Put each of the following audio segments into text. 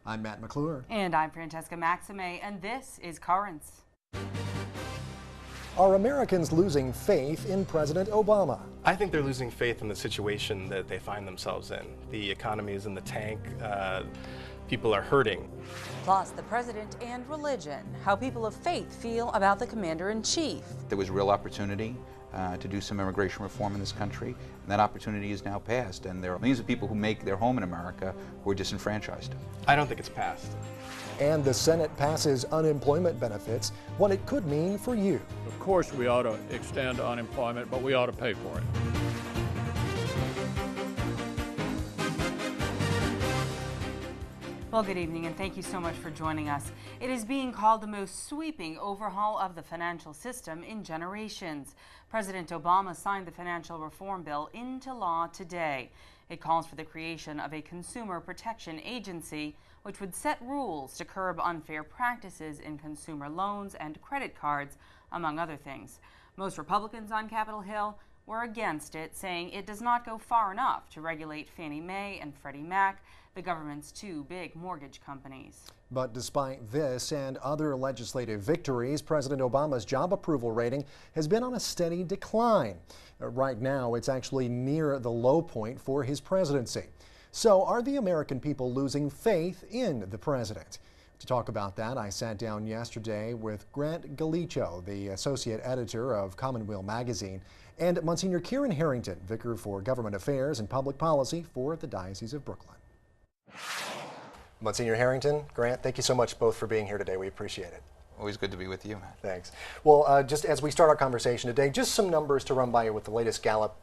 I'm Matt McClure. And I'm Francesca Maxime, and this is Currents. Are Americans losing faith in President Obama? I think they're losing faith in the situation that they find themselves in. The economy is in the tank. People are hurting. Plus, the president and religion, how people of faith feel about the commander-in-chief. There was real opportunity to do some immigration reform in this country, and that opportunity is now passed, and there are millions of people who make their home in America who are disenfranchised. I don't think it's passed. And the Senate passes unemployment benefits, what it could mean for you. Of course we ought to extend unemployment, but we ought to pay for it. Well, good evening, and thank you so much for joining us. It is being called the most sweeping overhaul of the financial system in generations. President Obama signed the financial reform bill into law today. It calls for the creation of a consumer protection agency, which would set rules to curb unfair practices in consumer loans and credit cards, among other things. Most Republicans on Capitol Hill were against it, saying it does not go far enough to regulate Fannie Mae and Freddie Mac, the government's two big mortgage companies. But despite this and other legislative victories, President Obama's job approval rating has been on a steady decline. Right now, it's actually near the low point for his presidency. So are the American people losing faith in the president? To talk about that, I sat down yesterday with Grant Galicio, the associate editor of Commonweal magazine, and Monsignor Kieran Harrington, vicar for government affairs and public policy for the Diocese of Brooklyn. Monsignor Harrington, Grant, thank you so much both for being here today. We appreciate it. Always good to be with you, Matt. Thanks. Well, just as we start our conversation today, just some numbers to run by you with the latest Gallup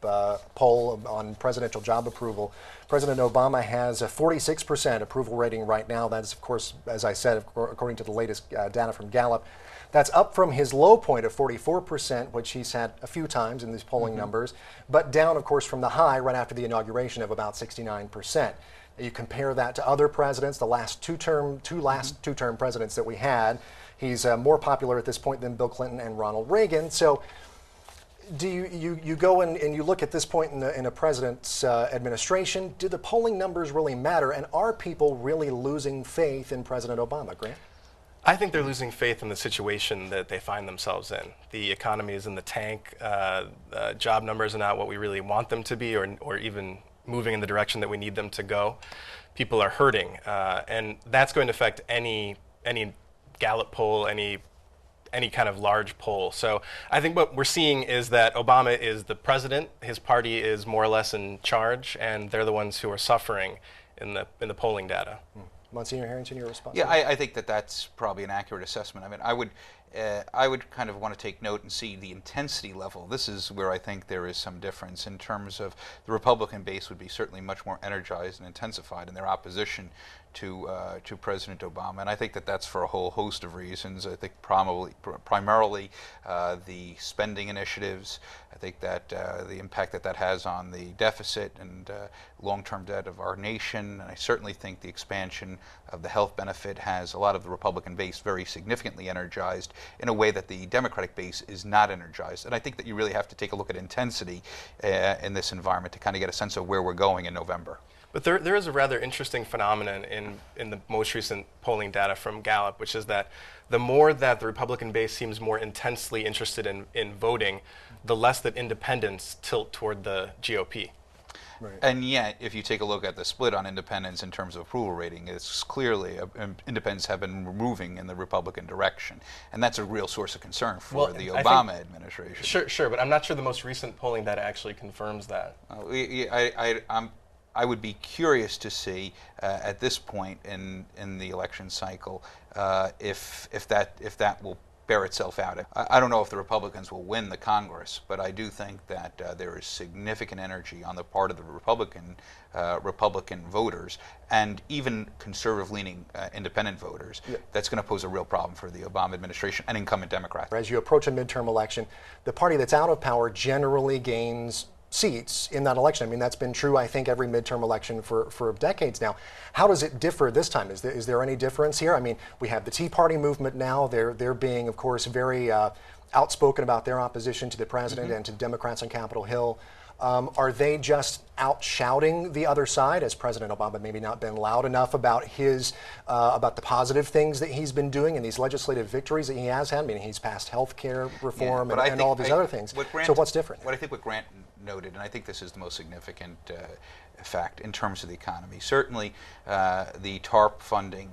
poll on presidential job approval. President Obama has a 46% approval rating right now. That is, of course, as I said, according to the latest data from Gallup. That's up from his low point of 44%, which he's had a few times in these polling numbers, but down, of course, from the high right after the inauguration of about 69%. You compare that to other presidents, the last two-term presidents that we had. He's more popular at this point than Bill Clinton and Ronald Reagan. So do you go and you look at this point in a president's administration, do the polling numbers really matter? And are people really losing faith in President Obama, Grant? I think they're losing faith in the situation that they find themselves in. The economy is in the tank. Job numbers are not what we really want them to be, or even moving in the direction that we need them to go. People are hurting, and that's going to affect any Gallup poll, any kind of large poll. So I think what we're seeing is that Obama is the president, his party is more or less in charge, and they're the ones who are suffering in the polling data. Monsignor Harrington, your response? Yeah, I think that's probably an accurate assessment. I mean, I would kind of want to take note and see the intensity level. This is where I think there is some difference in terms of the Republican base would be certainly much more energized and intensified in their opposition to President Obama, and I think that's for a whole host of reasons. I think primarily the spending initiatives. I think that the impact that has on the deficit and long-term debt of our nation, and I certainly think the expansion of the health benefit has a lot of the Republican base very significantly energized in a way that the Democratic base is not energized. And I think that you really have to take a look at intensity in this environment to kind of get a sense of where we're going in November. But there is a rather interesting phenomenon in the most recent polling data from Gallup, which is that the more that the Republican base seems more intensely interested in voting, the less that independents tilt toward the GOP. Right. And yet, if you take a look at the split on independents in terms of approval rating, it's clearly independents have been moving in the Republican direction, and that's a real source of concern for the Obama administration. Sure, but I'm not sure the most recent polling data actually confirms that. I would be curious to see at this point in the election cycle if that will bear itself out. I don't know if the Republicans will win the Congress, but I do think that there is significant energy on the part of the Republican voters and even conservative-leaning independent voters. Yeah. That's going to pose a real problem for the Obama administration and incumbent Democrats. As you approach a midterm election, the party that's out of power generally gains seats in that election. I mean, that's been true, I think, every midterm election for decades now. How does it differ this time? Is there any difference here? I mean, we have the Tea Party movement now. They're being, of course, very outspoken about their opposition to the president and to Democrats on Capitol Hill. Are they just out shouting the other side? Has President Obama maybe not been loud enough about about the positive things that he's been doing and these legislative victories that he has had? I mean, he's passed health care reform and all of these other things. So what's different? What I think what Grant noted, and I think this is the most significant fact in terms of the economy. Certainly, the TARP funding,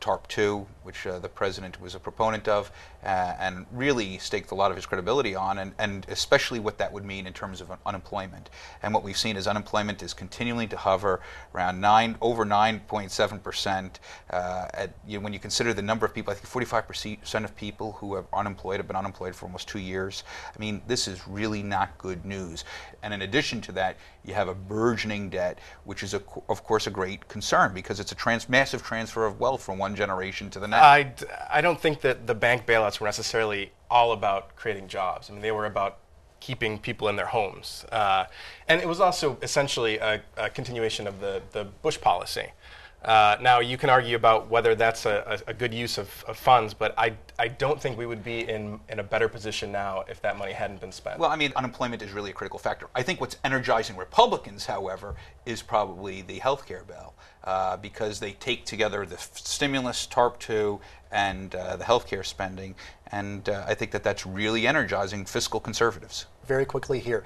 TARP 2, which the president was a proponent of, and really staked a lot of his credibility on, and especially what that would mean in terms of unemployment. And what we've seen is unemployment is continuing to hover around over 9.7%. When you consider the number of people, I think 45% of people who are unemployed have been unemployed for almost 2 years. I mean, this is really not good news. And in addition to that, you have a burgeoning debt, which is, of course, a great concern because it's a massive transfer of wealth from one generation to the next. I don't think that the bank bailouts were necessarily all about creating jobs. I mean, they were about keeping people in their homes. And it was also essentially a continuation of the Bush policy. Now, you can argue about whether that's a good use of funds, but I don't think we would be in a better position now if that money hadn't been spent. Well, I mean, unemployment is really a critical factor. I think what's energizing Republicans, however, is probably the health care bill, because they take together the stimulus, TARP 2, and the health care spending, and I think that that's really energizing fiscal conservatives. Very quickly here,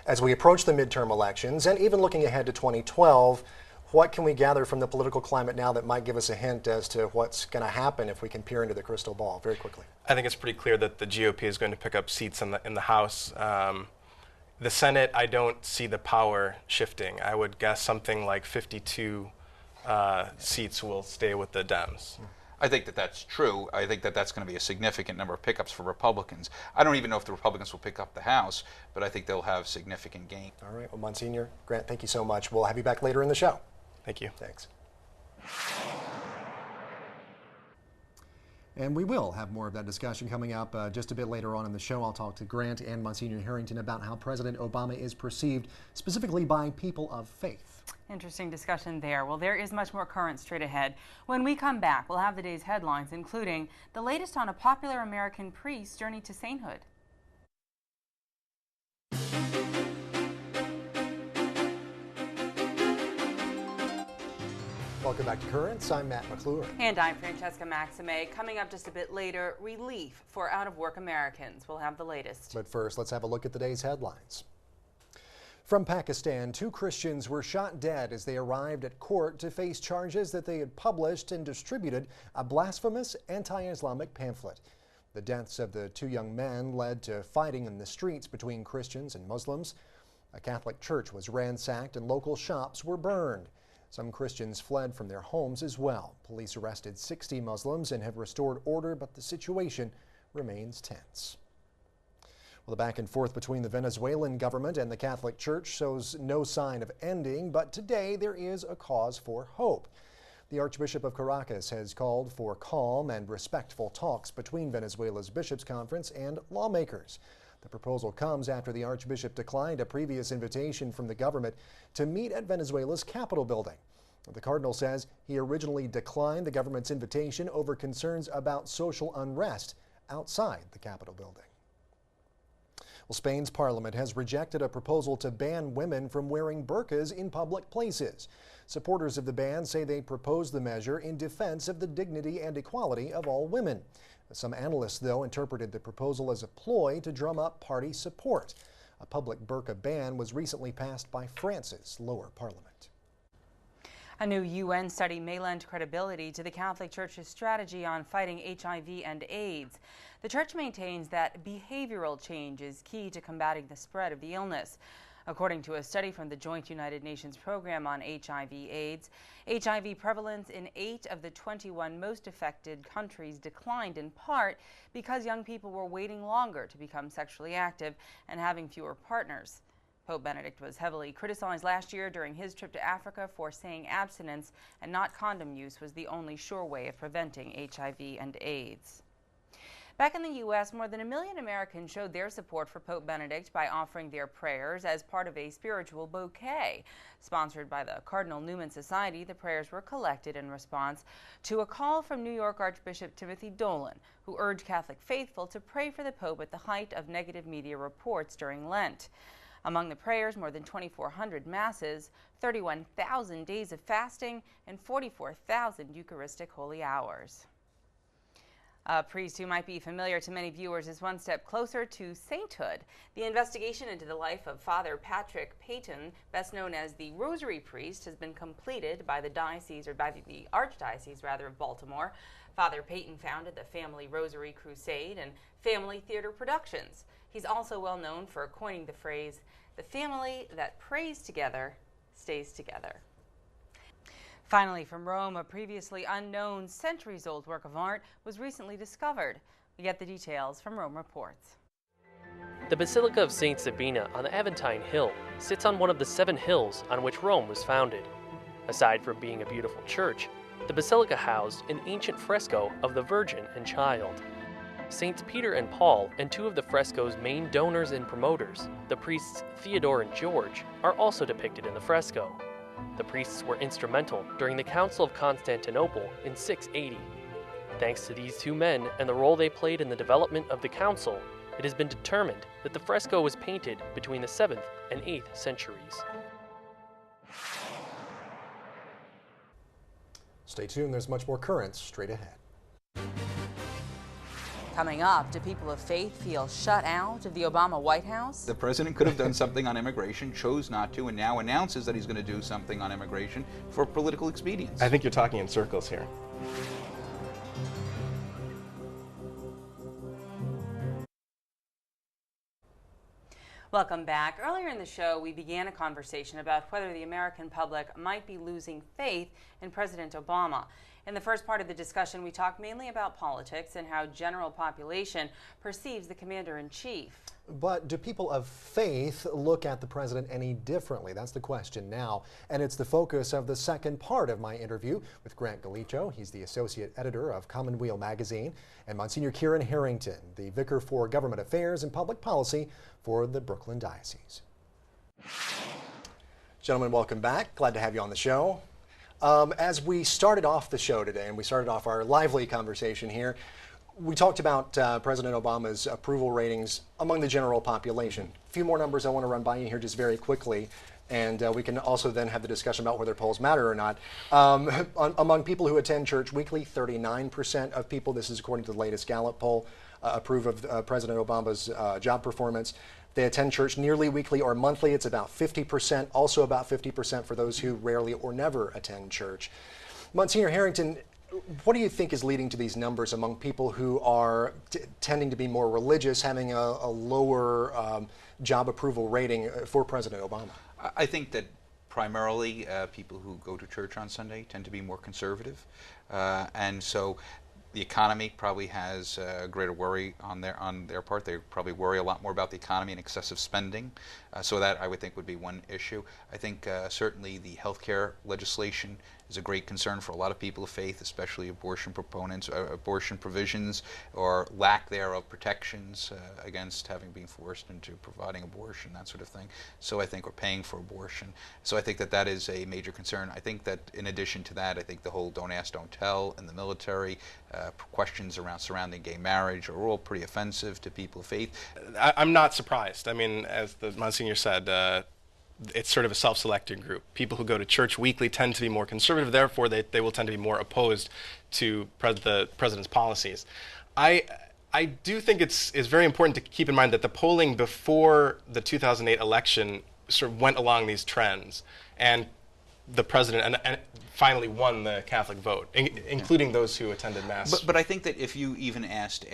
as we approach the midterm elections, and even looking ahead to 2012, what can we gather from the political climate now that might give us a hint as to what's going to happen if we can peer into the crystal ball? Very quickly. I think it's pretty clear that the GOP is going to pick up seats in the House. The Senate, I don't see the power shifting. I would guess something like 52 seats will stay with the Dems. I think that that's true. I think that that's going to be a significant number of pickups for Republicans. I don't even know if the Republicans will pick up the House, but I think they'll have significant gain. All right. Well, Monsignor, Grant, thank you so much. We'll have you back later in the show. Thank you. Thanks. And we will have more of that discussion coming up just a bit later on in the show. I'll talk to Grant and Monsignor Harrington about how President Obama is perceived specifically by people of faith. Interesting discussion there. Well, there is much more current straight ahead. When we come back, we'll have the day's headlines, including the latest on a popular American priest's journey to sainthood. Welcome back to Currents. I'm Matt McClure. And I'm Francesca Maxime. Coming up just a bit later, relief for out-of-work Americans. We'll have the latest. But first, let's have a look at the day's headlines. From Pakistan, 2 Christians were shot dead as they arrived at court to face charges that they had published and distributed a blasphemous anti-Islamic pamphlet. The deaths of the 2 young men led to fighting in the streets between Christians and Muslims. A Catholic church was ransacked and local shops were burned. Some Christians fled from their homes as well. Police arrested 60 Muslims and have restored order, but the situation remains tense. Well, the back and forth between the Venezuelan government and the Catholic Church shows no sign of ending, but today there is a cause for hope. The Archbishop of Caracas has called for calm and respectful talks between Venezuela's Bishops' Conference and lawmakers. The proposal comes after the Archbishop declined a previous invitation from the government to meet at Venezuela's Capitol building. The Cardinal says he originally declined the government's invitation over concerns about social unrest outside the Capitol building. Well, Spain's parliament has rejected a proposal to ban women from wearing burqas in public places. Supporters of the ban say they proposed the measure in defense of the dignity and equality of all women. Some analysts, though, interpreted the proposal as a ploy to drum up party support. A public burqa ban was recently passed by France's lower parliament. A new UN study may lend credibility to the Catholic Church's strategy on fighting HIV and AIDS. The Church maintains that behavioral change is key to combating the spread of the illness. According to a study from the Joint United Nations Program on HIV/AIDS, HIV prevalence in 8 of the 21 most affected countries declined in part because young people were waiting longer to become sexually active and having fewer partners. Pope Benedict was heavily criticized last year during his trip to Africa for saying abstinence and not condom use was the only sure way of preventing HIV and AIDS. Back in the U.S., more than 1 million Americans showed their support for Pope Benedict by offering their prayers as part of a spiritual bouquet. Sponsored by the Cardinal Newman Society, the prayers were collected in response to a call from New York Archbishop Timothy Dolan, who urged Catholic faithful to pray for the Pope at the height of negative media reports during Lent. Among the prayers, more than 2,400 masses, 31,000 days of fasting, and 44,000 Eucharistic holy hours. A priest who might be familiar to many viewers is one step closer to sainthood. The investigation into the life of Father Patrick Peyton, best known as the Rosary Priest, has been completed by the Archdiocese of Baltimore. Father Peyton founded the Family Rosary Crusade and Family Theater Productions. He's also well known for coining the phrase, "The family that prays together stays together." Finally, from Rome, a previously unknown centuries-old work of art was recently discovered. We get the details from Rome Reports. The Basilica of St. Sabina on the Aventine Hill sits on one of the 7 hills on which Rome was founded. Aside from being a beautiful church, the basilica housed an ancient fresco of the Virgin and Child. Saints Peter and Paul and 2 of the fresco's main donors and promoters, the priests Theodore and George, are also depicted in the fresco. The priests were instrumental during the Council of Constantinople in 680. Thanks to these 2 men and the role they played in the development of the council, it has been determined that the fresco was painted between the 7th and 8th centuries. Stay tuned, there's much more Currents straight ahead. Coming up, do people of faith feel shut out of the Obama White House? The president could have done something on immigration, chose not to, and now announces that he's going to do something on immigration for political expedience. I think you're talking in circles here. Welcome back. Earlier in the show, we began a conversation about whether the American public might be losing faith in President Obama. In the first part of the discussion, we talked mainly about politics and how general population perceives the commander-in-chief. But do people of faith look at the president any differently? That's the question now. And it's the focus of the second part of my interview with Grant Galicio. He's the associate editor of Commonweal magazine, and Monsignor Kieran Harrington, the vicar for government affairs and public policy for the Brooklyn Diocese. Gentlemen, welcome back. Glad to have you on the show. As we started off the show today, and we started off our lively conversation here, we talked about President Obama's approval ratings among the general population. A few more numbers I want to run by you here just very quickly, and we can also then have the discussion about whether polls matter or not. Among people who attend church weekly, 39% of people, this is according to the latest Gallup poll, approve of President Obama's job performance. They attend church nearly weekly or monthly. It's about 50%, also about 50% for those who rarely or never attend church. Monsignor Harrington, what do you think is leading to these numbers among people who are tending to be more religious, having a lower job approval rating for President Obama? I think that primarily people who go to church on Sunday tend to be more conservative, and so the economy probably has greater worry on their part. They probably worry a lot more about the economy and excessive spending. So that, I would think, would be one issue. I think certainly the healthcare legislation is a great concern for a lot of people of faith, especially abortion proponents, abortion provisions or lack thereof protections against having been forced into providing abortion, that sort of thing. So I think we're paying for abortion. So I think that that is a major concern. I think that in addition to that, I think the whole don't ask, don't tell in the military, questions surrounding gay marriage are all pretty offensive to people of faith. I'm not surprised. I mean, as the Monsignor said, it's sort of a self-selected group. People who go to church weekly tend to be more conservative, therefore they will tend to be more opposed to the president's policies. I do think it's very important to keep in mind that the polling before the 2008 election sort of went along these trends, and the president and finally won the Catholic vote, including those who attended Mass. But I think that if you even asked,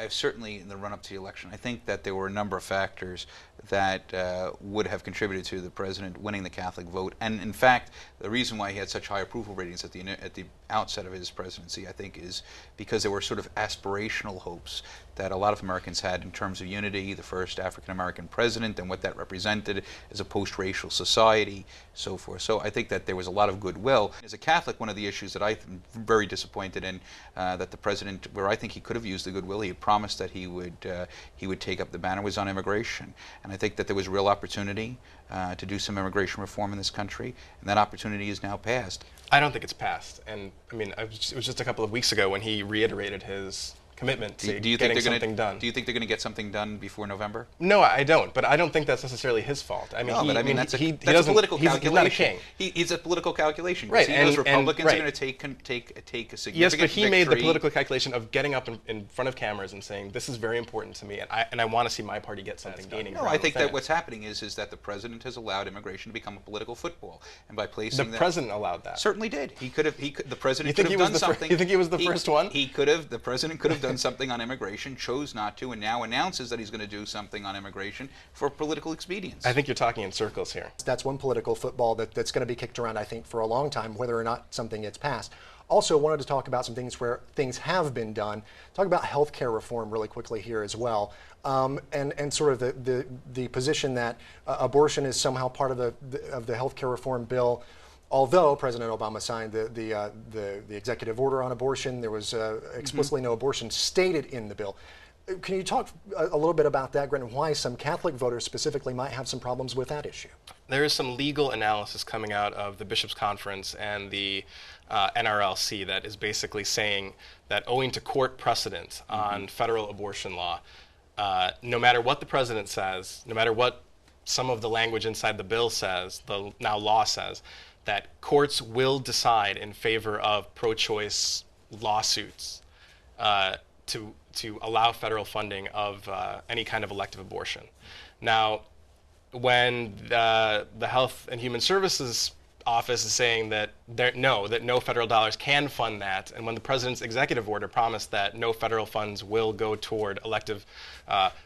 certainly in the run-up to the election, I think that there were a number of factors that would have contributed to the president winning the Catholic vote. And in fact, the reason why he had such high approval ratings at the outset of his presidency, I think, is because there were sort of aspirational hopes that a lot of Americans had in terms of unity, the first African-American president, and what that represented as a post-racial society, so forth. So I think that there was a lot of goodwill. As a Catholic, one of the issues that I'm very disappointed in, that the president, where I think he could have used the goodwill, he had promised that he would take up the banner, was on immigration. And I think that there was real opportunity to do some immigration reform in this country, and that opportunity is now passed. I don't think it's passed. And I mean, it was just a couple of weeks ago when he reiterated his commitment to Do you think getting they're something done. Do you think they're going to get something done before November? No, I don't. But I don't think that's necessarily his fault. I mean, No, but I mean that's a political he's calculation. not a king. He's a political calculation. Right, He knows and- Republicans right. are going to take a significant Yes, but he made the victory. political calculation of getting up in front of cameras and saying, "This is very important to me, and I want to see my party get something gaining." No, ground I think within that it." what's happening is that the president has allowed immigration to become a political football, and by the placing that, president allowed that. certainly did. The president You could think have he was done the something. you think he was the first one? The president could have done something on immigration, chose not to, and now announces that he's going to do something on immigration for political expedience. I think you're talking in circles here. That's one political football that's going to be kicked around, I think, for a long time, whether or not something gets passed. Also, wanted to talk about some things where things have been done. Talk about health care reform really quickly here as well, and sort of the position that abortion is somehow part of the health care reform bill. Although President Obama signed the executive order on abortion, there was explicitly no abortion stated in the bill. Can you talk a little bit about that, Grant, and why some Catholic voters specifically might have some problems with that issue? There is some legal analysis coming out of the Bishops' Conference and the NRLC that is basically saying that owing to court precedent on federal abortion law, no matter what the president says, no matter what some of the language inside the bill says, the now law says, that courts will decide in favor of pro-choice lawsuits to allow federal funding of any kind of elective abortion. Now, when the Health and Human Services Office is saying that no federal dollars can fund that, and when the president's executive order promised that no federal funds will go toward elective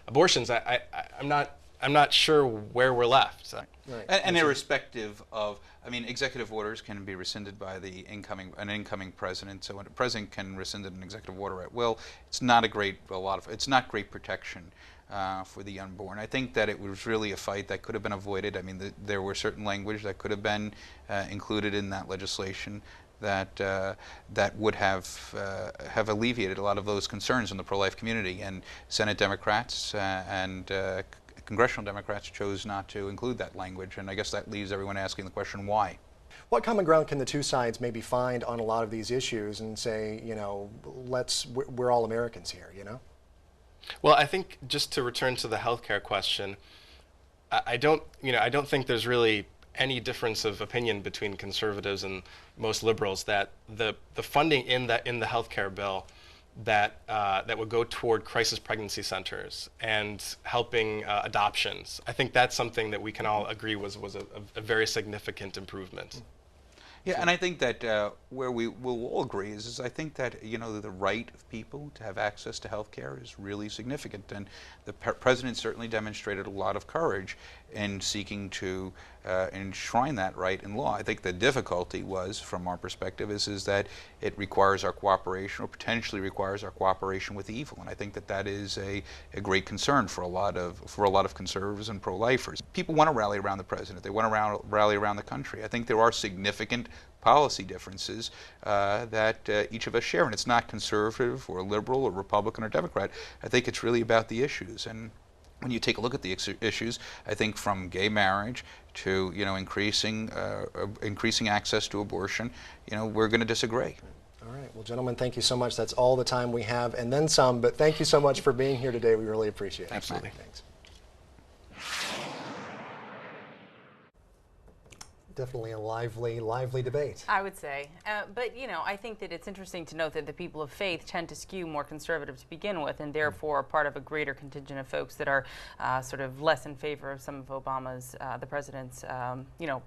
abortions, I'm not sure where we're left. So. Right. And irrespective of, I mean, executive orders can be rescinded by an incoming president. So when a president can rescind an executive order at will, it's not it's not great protection for the unborn. I think that it was really a fight that could have been avoided. I mean, there were certain language that could have been included in that legislation that would have alleviated a lot of those concerns in the pro-life community. And Senate Democrats and Congressional Democrats chose not to include that language, and I guess that leaves everyone asking the question, why? What common ground can the two sides maybe find on a lot of these issues and say, we're all Americans here, Well, I think just to return to the healthcare question, I don't think there's really any difference of opinion between conservatives and most liberals that the funding in the healthcare bill that would go toward crisis pregnancy centers and helping adoptions. I think that's something that we can all agree was a very significant improvement. Yeah, and I think that where we will all agree is I think that the right of people to have access to health care is really significant, and the president certainly demonstrated a lot of courage in seeking to enshrine that right in law. I think the difficulty was, from our perspective, is that it requires our cooperation, or potentially requires our cooperation with evil, and I think that is a great concern for a lot of conservatives and pro-lifers. People want to rally around the president. They want to rally around the country. I think there are significant policy differences that each of us share, and it's not conservative or liberal or Republican or Democrat. I think it's really about the issues. And when you take a look at the issues, I think from gay marriage to increasing access to abortion, we're going to disagree. All right. Well, gentlemen, thank you so much. That's all the time we have, and then some. But thank you so much for being here today. We really appreciate it. Absolutely. Thanks. Definitely a lively debate. I would say. But, I think that it's interesting to note that the people of faith tend to skew more conservative to begin with, and therefore are part of a greater contingent of folks that are sort of less in favor of some of Obama's, the president's,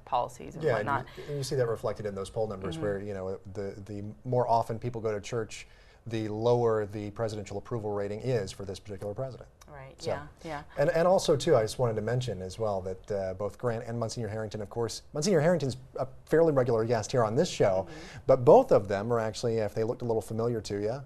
policies and whatnot. And you see that reflected in those poll numbers where, the more often people go to church, the lower the presidential approval rating is for this particular president. Right, So, yeah. And also, too, I just wanted to mention as well that both Grant and Monsignor Harrington, of course, Monsignor Harrington's a fairly regular guest here on this show, but both of them are actually, if they looked a little familiar to you,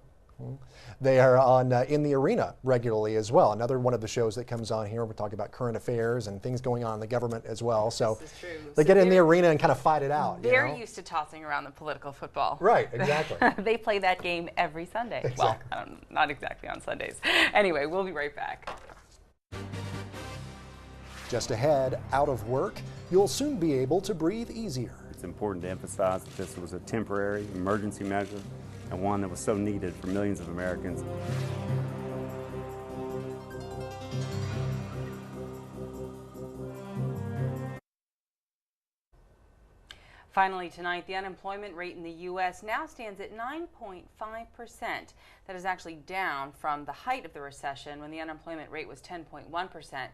they are on In the Arena regularly as well. Another one of the shows that comes on here. We're talking about current affairs and things going on in the government as well. So This is true. they So get in the arena and kind of fight it out. They're used to tossing around the political football. Right, exactly. They play that game every Sunday. Exactly. Well, not exactly on Sundays. Anyway, we'll be right back. Just ahead, out of work, you'll soon be able to breathe easier. It's important to emphasize that this was a temporary emergency measure and one that was so needed for millions of Americans. Finally tonight, the unemployment rate in the U.S. now stands at 9.5%. That is actually down from the height of the recession when the unemployment rate was 10.1%.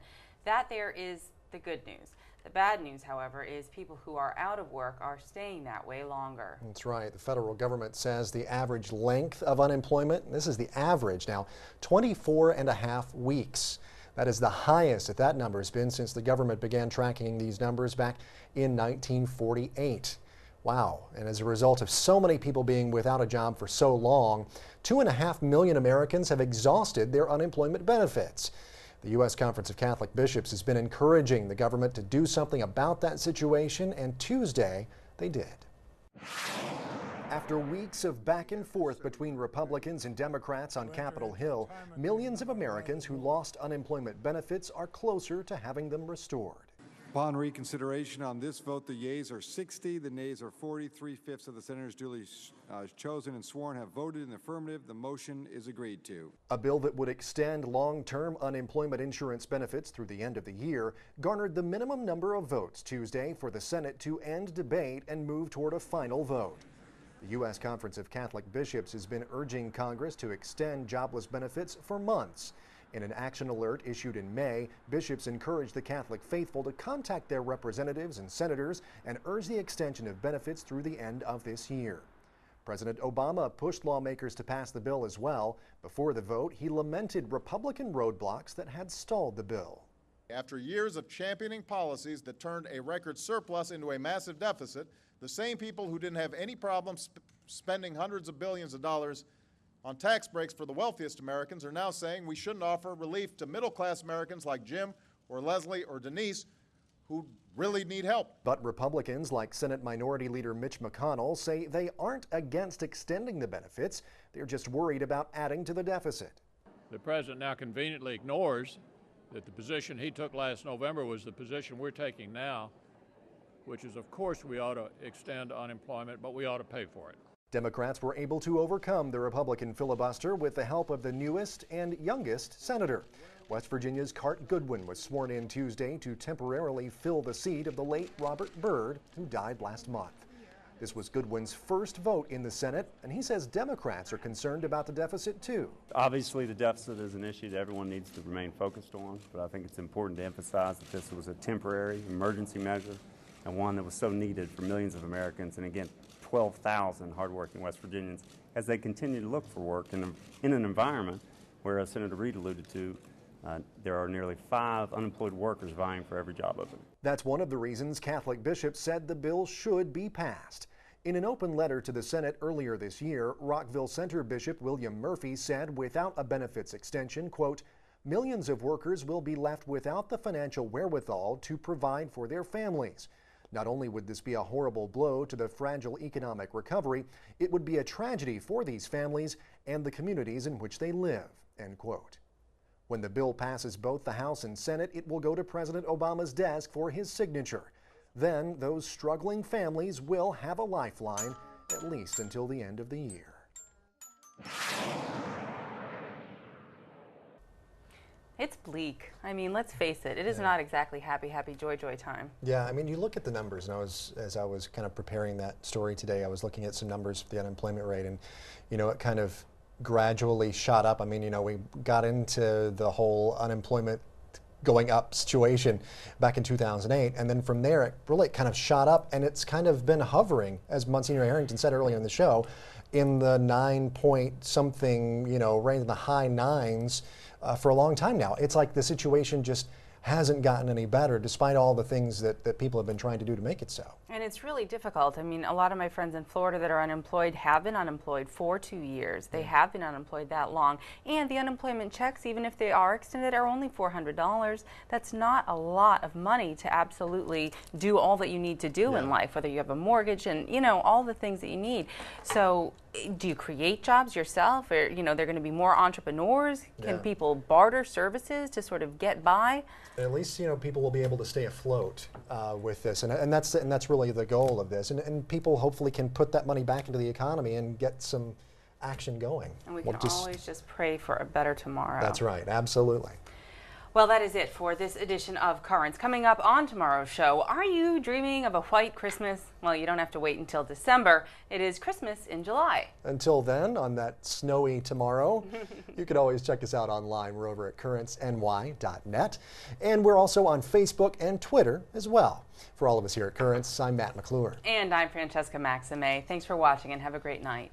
That there is the good news. The bad news, however, is people who are out of work are staying that way longer. That's right. The federal government says the average length of unemployment, this is the average now, 24.5 weeks. That is the highest that number has been since the government began tracking these numbers back in 1948. Wow. And as a result of so many people being without a job for so long, 2.5 million Americans have exhausted their unemployment benefits. The U.S. Conference of Catholic Bishops has been encouraging the government to do something about that situation, and Tuesday they did. After weeks of back and forth between Republicans and Democrats on Capitol Hill, millions of Americans who lost unemployment benefits are closer to having them restored. Upon reconsideration on this vote, the yeas are 60, the nays are 40. 3/5 of the senators duly chosen and sworn have voted in the affirmative. The motion is agreed to. A bill that would extend long-term unemployment insurance benefits through the end of the year garnered the minimum number of votes Tuesday for the Senate to end debate and move toward a final vote. The U.S. Conference of Catholic Bishops has been urging Congress to extend jobless benefits for months. In an action alert issued in May, bishops encouraged the Catholic faithful to contact their representatives and senators and urge the extension of benefits through the end of this year. President Obama pushed lawmakers to pass the bill as well. Before the vote, he lamented Republican roadblocks that had stalled the bill. After years of championing policies that turned a record surplus into a massive deficit, the same people who didn't have any problem spending hundreds of billions of dollars on tax breaks for the wealthiest Americans are now saying we shouldn't offer relief to middle-class Americans like Jim or Leslie or Denise who really need help. But Republicans like Senate Minority Leader Mitch McConnell say they aren't against extending the benefits. They're just worried about adding to the deficit. The president now conveniently ignores that the position he took last November was the position we're taking now, which is, of course, we ought to extend unemployment, but we ought to pay for it. Democrats were able to overcome the Republican filibuster with the help of the newest and youngest senator. West Virginia's Cart Goodwin was sworn in Tuesday to temporarily fill the seat of the late Robert Byrd, who died last month. This was Goodwin's first vote in the Senate, and he says Democrats are concerned about the deficit too. Obviously, the deficit is an issue that everyone needs to remain focused on, but I think it's important to emphasize that this was a temporary emergency measure and one that was so needed for millions of Americans, and again, 12,000 hardworking West Virginians as they continue to look for work in an environment where, as Senator Reid alluded to, there are nearly 5 unemployed workers vying for every job opening. That's one of the reasons Catholic bishops said the bill should be passed. In an open letter to the Senate earlier this year, Rockville Center Bishop William Murphy said without a benefits extension, quote, millions of workers will be left without the financial wherewithal to provide for their families. Not only would this be a horrible blow to the fragile economic recovery, it would be a tragedy for these families and the communities in which they live, end quote. When the bill passes both the House and Senate, it will go to President Obama's desk for his signature. Then those struggling families will have a lifeline, at least until the end of the year. It's bleak. I mean, let's face it. It is not exactly happy, happy, joy, joy time. Yeah, I mean, you look at the numbers, and as I was kind of preparing that story today, I was looking at some numbers for the unemployment rate, and, you know, it kind of gradually shot up. I mean, you know, we got into the whole unemployment going up situation back in 2008, and then from there, it really kind of shot up, and it's kind of been hovering, as Monsignor Harrington said earlier in the show, in the 9-point-something, you know, range in the high 9s. For a long time now. It's like the situation just hasn't gotten any better despite all the things that people have been trying to do to make it so. And it's really difficult. I mean, a lot of my friends in Florida that are unemployed have been unemployed for 2 years. They have been unemployed that long. And the unemployment checks, even if they are extended, are only $400. That's not a lot of money to absolutely do all that you need to do in life, whether you have a mortgage and, you know, all the things that you need. So do you create jobs yourself? Or, you know, they're going to be more entrepreneurs? Can people barter services to sort of get by? At least, you know, people will be able to stay afloat with this, and that's really the goal of this. And people hopefully can put that money back into the economy and get some action going. And we can always just pray for a better tomorrow. That's right, absolutely. Well, that is it for this edition of Currents. Coming up on tomorrow's show, are you dreaming of a white Christmas? Well, you don't have to wait until December. It is Christmas in July. Until then, on that snowy tomorrow, you can always check us out online. We're over at currentsny.net. And we're also on Facebook and Twitter as well. For all of us here at Currents, I'm Matt McClure. And I'm Francesca Maxime. Thanks for watching and have a great night.